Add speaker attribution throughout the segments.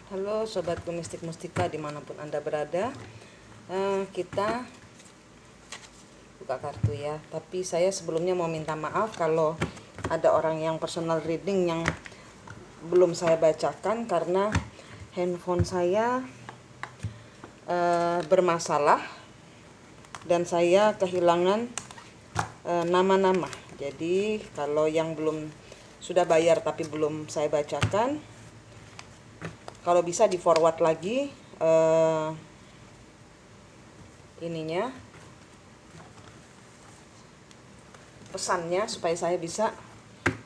Speaker 1: Halo Sobatku Mistik Mustika dimanapun Anda berada. Kita buka kartu ya. Tapi saya sebelumnya mau minta maaf kalau ada orang yang personal reading yang belum saya bacakan karena handphone saya bermasalah dan saya kehilangan nama-nama. Jadi kalau yang belum sudah bayar tapi belum saya bacakan, kalau bisa di forward lagi ininya, pesannya supaya saya bisa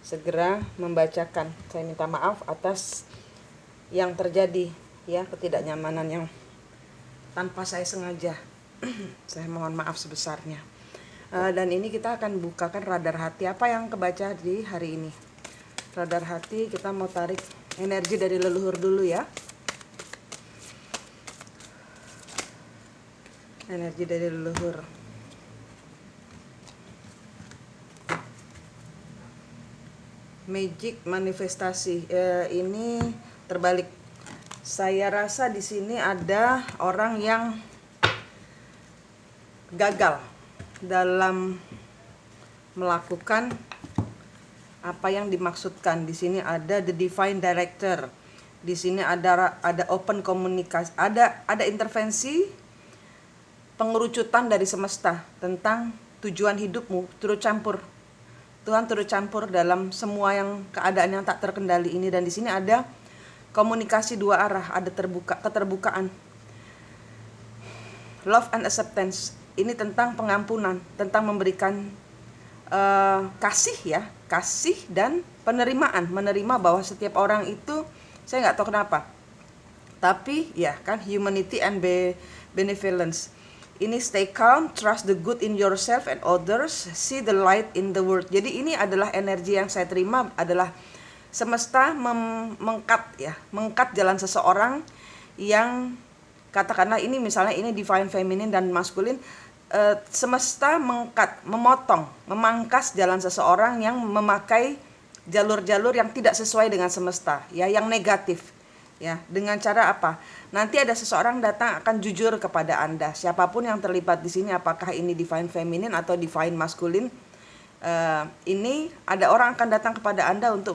Speaker 1: segera membacakan. Saya minta maaf atas yang terjadi ya, ketidaknyamanan yang tanpa saya sengaja. Saya mohon maaf sebesarnya. Dan ini kita akan bukakan radar hati. Apa yang kebaca di hari ini? Radar hati, kita mau tarik energi dari leluhur dulu ya. Energi dari leluhur. Magic manifestasi. Ini terbalik. Saya rasa di sini ada orang yang gagal dalam melakukan apa yang dimaksudkan. Di sini ada the divine director. Di sini ada open komunikasi, ada intervensi pengerucutan dari semesta tentang tujuan hidupmu, turut campur. Tuhan turut campur dalam semua keadaan yang tak terkendali ini, dan di sini ada komunikasi dua arah, ada keterbukaan. Love and acceptance. Ini tentang pengampunan, tentang memberikan kasih ya, kasih dan penerimaan, menerima bahwa setiap orang itu, saya nggak tahu kenapa, tapi ya kan, humanity and benevolence. Ini stay calm, trust the good in yourself and others, see the light in the world. Jadi ini adalah energi yang saya terima, adalah semesta mengkat jalan seseorang yang katakanlah ini, misalnya ini divine feminine dan maskulin. Semesta memangkas jalan seseorang yang memakai jalur-jalur yang tidak sesuai dengan semesta ya, yang negatif ya. Dengan cara apa? Nanti ada seseorang datang akan jujur kepada Anda, siapapun yang terlibat di sini, apakah ini divine feminine atau divine maskulin. Ini ada orang akan datang kepada Anda untuk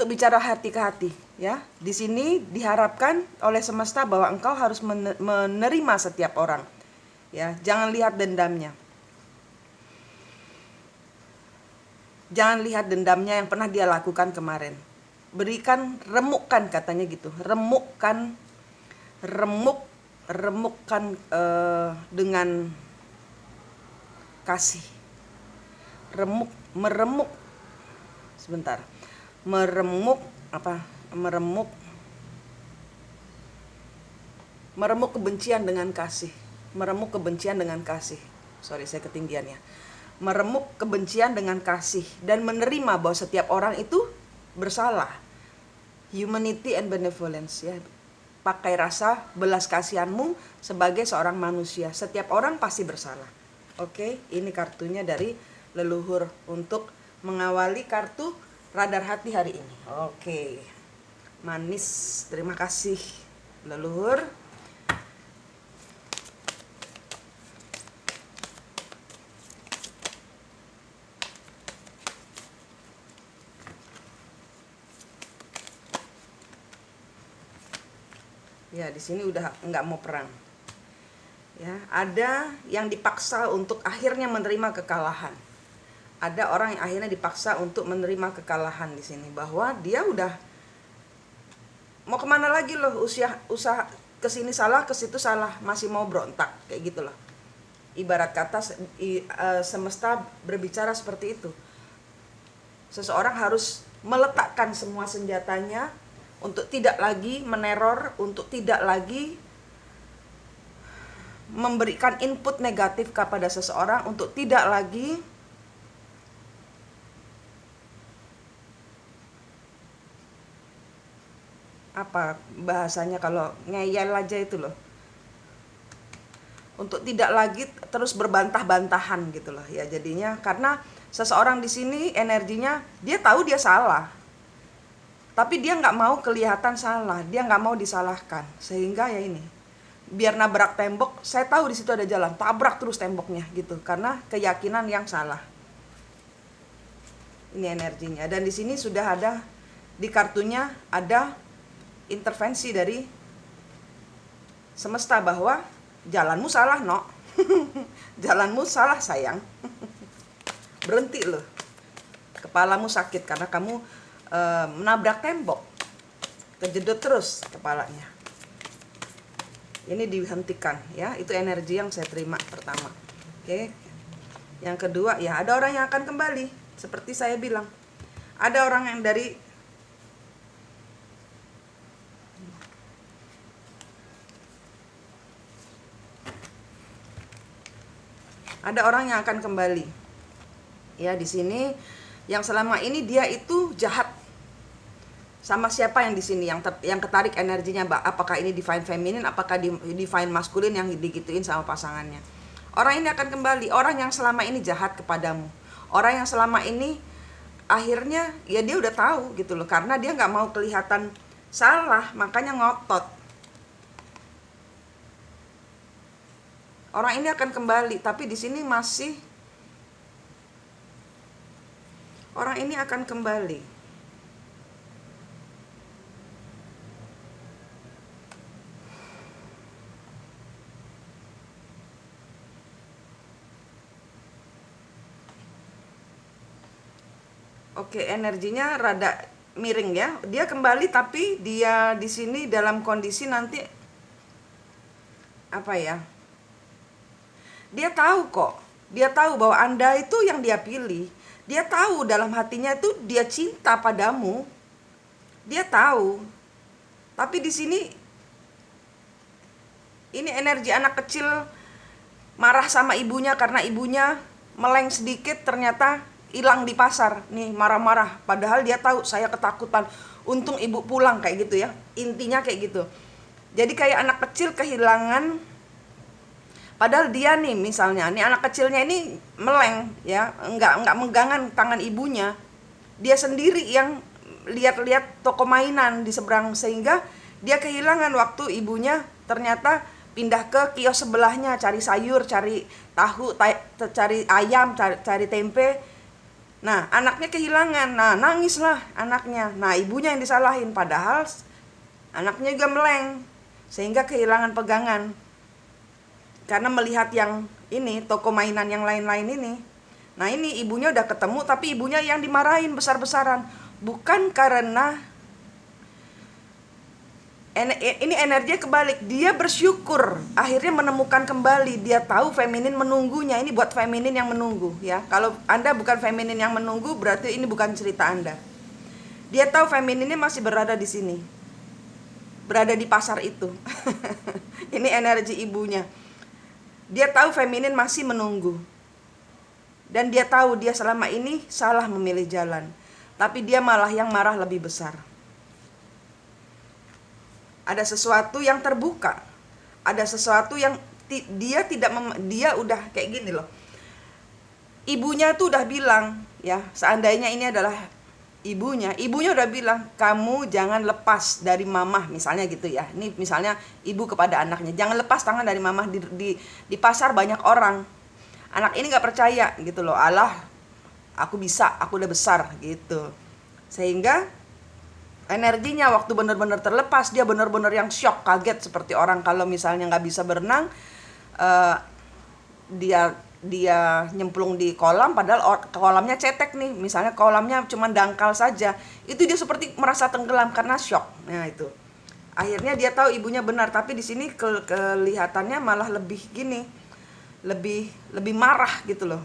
Speaker 1: bicara hati ke hati ya. Di sini diharapkan oleh semesta bahwa engkau harus menerima setiap orang ya. Jangan lihat dendamnya. Jangan lihat dendamnya yang pernah dia lakukan kemarin. Berikan, remukkan, katanya gitu. Remukkan dengan kasih. Meremuk kebencian dengan kasih. Sorry, saya ketinggian ya. Meremuk kebencian dengan kasih dan menerima bahwa setiap orang itu bersalah. Humanity and benevolence ya. Pakai rasa belas kasihanmu sebagai seorang manusia. Setiap orang pasti bersalah. Oke, ini kartunya dari leluhur untuk mengawali kartu radar hati hari ini. Oke. Manis, terima kasih leluhur. Ya, di sini udah nggak mau perang. Ya, ada yang dipaksa untuk akhirnya menerima kekalahan. Ada orang yang akhirnya dipaksa untuk menerima kekalahan di sini, bahwa dia udah mau kemana lagi loh, usaha kesini salah, ke situ salah, masih mau berontak kayak gitu loh. Ibarat kata semesta berbicara seperti itu. Seseorang harus meletakkan semua senjatanya untuk tidak lagi meneror, untuk tidak lagi memberikan input negatif kepada seseorang, untuk tidak lagi apa bahasanya kalau ngeyel aja itu loh, untuk tidak lagi terus berbantah-bantahan gitu loh ya. Jadinya karena seseorang di sini energinya, dia tahu dia salah, Tapi dia nggak mau kelihatan salah, dia nggak mau disalahkan. Sehingga ya ini, biar nabrak tembok, saya tahu di situ ada jalan, tabrak terus temboknya gitu, karena keyakinan yang salah. Ini energinya. Dan di sini sudah ada, di kartunya ada intervensi dari semesta bahwa jalanmu salah, no. Jalanmu salah, sayang. Berhenti loh. Kepalamu sakit karena kamu menabrak tembok, kejedot terus kepalanya. Ini dihentikan ya, itu energi yang saya terima pertama. Oke. Yang kedua ya, ada orang yang akan kembali. Seperti saya bilang, ada orang yang akan kembali. Ya, di sini yang selama ini dia itu jahat sama siapa yang di sini yang ketarik energinya, apakah ini divine feminine, apakah divine masculine yang digituin sama pasangannya. Orang ini akan kembali, orang yang selama ini jahat kepadamu, orang yang selama ini akhirnya ya dia udah tahu gitu loh, karena dia nggak mau kelihatan salah, makanya ngotot. Orang ini akan kembali, tapi di sini masih orang ini akan kembali. Oke, energinya rada miring ya. Dia kembali tapi dia di sini dalam kondisi nanti apa ya? Dia tahu kok. Dia tahu bahwa Anda itu yang dia pilih. Dia tahu dalam hatinya itu dia cinta padamu. Dia tahu. Tapi di sini ini energi anak kecil marah sama ibunya karena ibunya meleng sedikit, ternyata hilang di pasar. Nih marah-marah, padahal dia tahu saya ketakutan. Untung ibu pulang, kayak gitu ya. Intinya kayak gitu. Jadi kayak anak kecil kehilangan, padahal dia nih misalnya, nih anak kecilnya ini meleng ya, enggak megangan tangan ibunya. Dia sendiri yang lihat-lihat toko mainan di seberang, sehingga dia kehilangan waktu ibunya ternyata pindah ke kios sebelahnya cari sayur, cari tahu, cari ayam, cari tempe. Nah, anaknya kehilangan. Nah, nangislah anaknya. Nah, ibunya yang disalahin, padahal anaknya juga meleng sehingga kehilangan pegangan. Karena melihat yang ini, toko mainan yang lain-lain ini. Nah, ini ibunya udah ketemu tapi ibunya yang dimarahin besar-besaran. Bukan karena ini energinya kebalik, dia bersyukur akhirnya menemukan kembali. Dia tahu feminin menunggunya. Ini buat feminin yang menunggu ya. Kalau Anda bukan feminin yang menunggu, berarti ini bukan cerita Anda. Dia tahu femininnya masih berada di sini, berada di pasar itu. Ini energi ibunya. Dia tahu feminin masih menunggu, dan dia tahu dia selama ini salah memilih jalan, tapi dia malah yang marah lebih besar. Ada sesuatu yang terbuka, ada sesuatu yang dia dia udah kayak gini loh. Ibunya tuh udah bilang ya, seandainya ini adalah ibunya udah bilang, kamu jangan lepas dari mamah, misalnya gitu ya. Ini misalnya ibu kepada anaknya, jangan lepas tangan dari mamah. Di pasar banyak orang, anak ini nggak percaya gitu loh, alah aku bisa, aku udah besar gitu. Sehingga energinya waktu benar-benar terlepas, dia benar-benar yang shock, kaget, seperti orang kalau misalnya nggak bisa berenang, dia nyemplung di kolam, padahal kolamnya cetek nih, misalnya kolamnya cuma dangkal saja, itu dia seperti merasa tenggelam karena shock. Nah itu, akhirnya dia tahu ibunya benar, tapi di sini kelihatannya malah lebih gini, lebih marah gitu loh,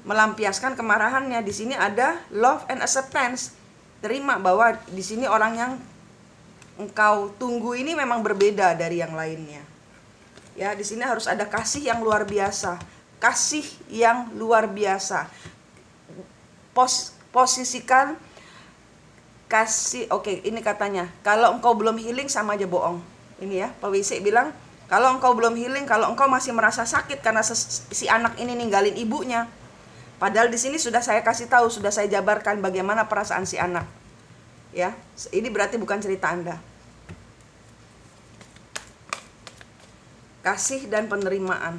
Speaker 1: melampiaskan kemarahannya. Di sini ada love and acceptance. Terima bahwa di sini orang yang engkau tunggu ini memang berbeda dari yang lainnya. Ya, di sini harus ada kasih yang luar biasa. Kasih yang luar biasa. Posisikan kasih. Oke, ini katanya, kalau engkau belum healing sama aja bohong. Ini ya, Pak WC bilang, kalau engkau belum healing, kalau engkau masih merasa sakit karena si anak ini ninggalin ibunya. Padahal di sini sudah saya kasih tahu, sudah saya jabarkan bagaimana perasaan si anak. Ya, ini berarti bukan cerita Anda. Kasih dan penerimaan.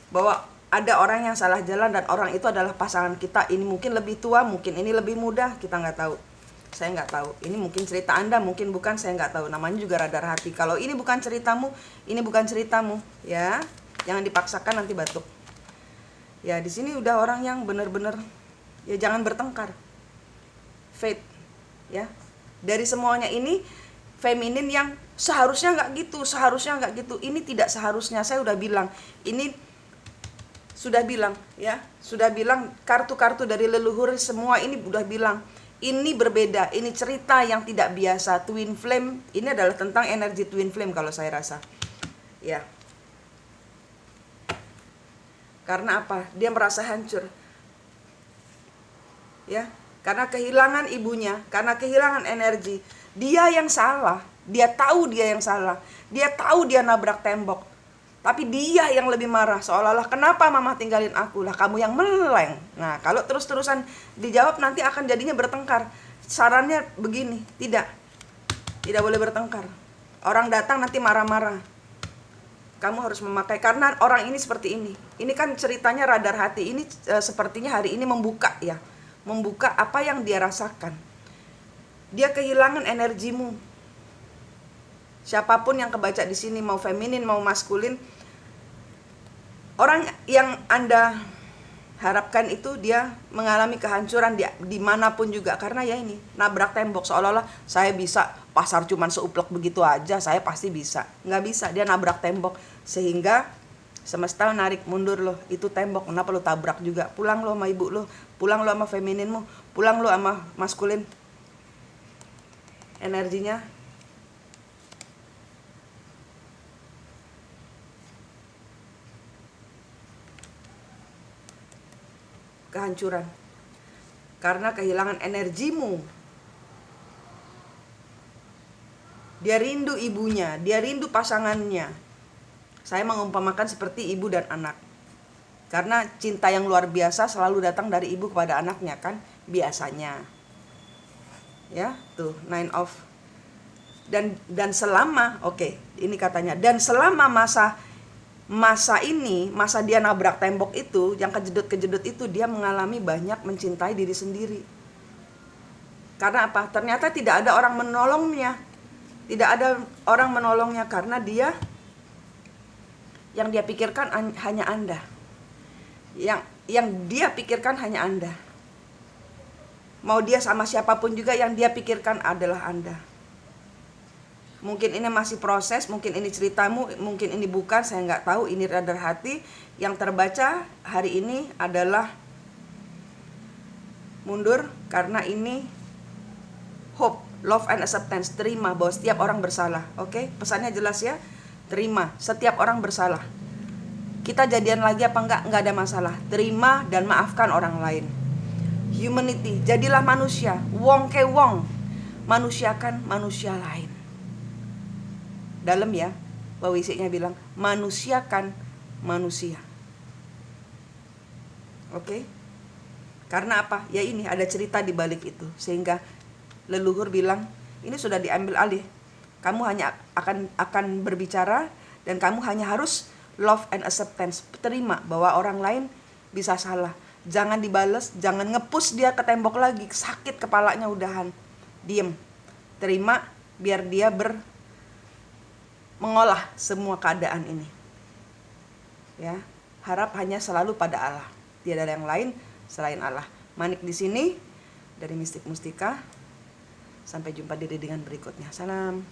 Speaker 1: Bahwa ada orang yang salah jalan dan orang itu adalah pasangan kita. Ini mungkin lebih tua, mungkin ini lebih muda, kita nggak tahu. Saya nggak tahu. Ini mungkin cerita Anda, mungkin bukan, saya nggak tahu. Namanya juga radar hati. Kalau ini bukan ceritamu, ini bukan ceritamu, ya. Jangan dipaksakan nanti batuk. Ya, di sini udah orang yang benar-benar ya jangan bertengkar. Faith, ya. Dari semuanya ini feminin yang seharusnya nggak gitu, seharusnya nggak gitu. Ini tidak seharusnya. Saya udah bilang, ini sudah bilang, ya, sudah bilang kartu-kartu dari leluhur semua ini udah bilang. Ini berbeda, ini cerita yang tidak biasa. Twin flame, ini adalah tentang energi twin flame kalau saya rasa. Ya. Karena apa? Dia merasa hancur. Ya, karena kehilangan ibunya, karena kehilangan energi. Dia yang salah, dia tahu dia yang salah. Dia tahu dia nabrak tembok. Tapi dia yang lebih marah, seolah-olah kenapa mama tinggalin aku, lah kamu yang meleng. Nah, kalau terus-terusan dijawab nanti akan jadinya bertengkar. Sarannya begini, tidak boleh bertengkar. Orang datang nanti marah-marah. Kamu harus memakai, karena orang ini seperti ini. Ini kan ceritanya radar hati, ini sepertinya hari ini membuka ya. Membuka apa yang dia rasakan. Dia kehilangan energimu. Siapapun yang kebaca di sini, mau feminin mau maskulin, orang yang Anda harapkan itu dia mengalami kehancuran dimanapun juga, karena ya ini nabrak tembok, seolah-olah saya bisa, pasar cuman seuplek begitu aja, saya pasti bisa. Nggak bisa, dia nabrak tembok, sehingga semesta narik mundur loh, itu tembok, kenapa lo tabrak juga, pulang lo sama ibu lo, pulang lo sama femininmu, pulang lo sama maskulin. Energinya kehancuran karena kehilangan energimu. Dia rindu ibunya, dia rindu pasangannya. Saya mengumpamakan seperti ibu dan anak, karena cinta yang luar biasa selalu datang dari ibu kepada anaknya kan, biasanya ya. Tuh, 9 of, dan selama ini katanya, dan selama masa dia nabrak tembok itu, yang kejedut itu, dia mengalami banyak mencintai diri sendiri. Karena apa? Ternyata tidak ada orang menolongnya. Tidak ada orang menolongnya karena yang dia pikirkan hanya Anda. Yang dia pikirkan hanya Anda. Mau dia sama siapapun juga, yang dia pikirkan adalah Anda. Mungkin ini masih proses, mungkin ini ceritamu, mungkin ini bukan, saya nggak tahu. Ini radar hati. Yang terbaca hari ini adalah mundur, karena ini hope, love and acceptance. Terima bahwa setiap orang bersalah. Oke, pesannya jelas ya. Terima, setiap orang bersalah. Kita jadian lagi apa enggak ada masalah. Terima dan maafkan orang lain. Humanity, jadilah manusia. Wong ke wong, manusiakan manusia lain. Dalam ya, Mbak Wisi-nya bilang, manusiakan manusia. Oke? Karena apa? Ya ini ada cerita di balik itu, sehingga leluhur bilang, ini sudah diambil alih. Kamu hanya akan berbicara, dan kamu hanya harus love and acceptance. Terima bahwa orang lain bisa salah. Jangan dibales, jangan ngepush dia ke tembok lagi, sakit kepalanya udahan. Diem. Terima biar dia mengolah semua keadaan ini. Ya, harap hanya selalu pada Allah. Tidak ada yang lain selain Allah. Manik di sini dari Mistik Mustika. Sampai jumpa di readingan berikutnya. Salam.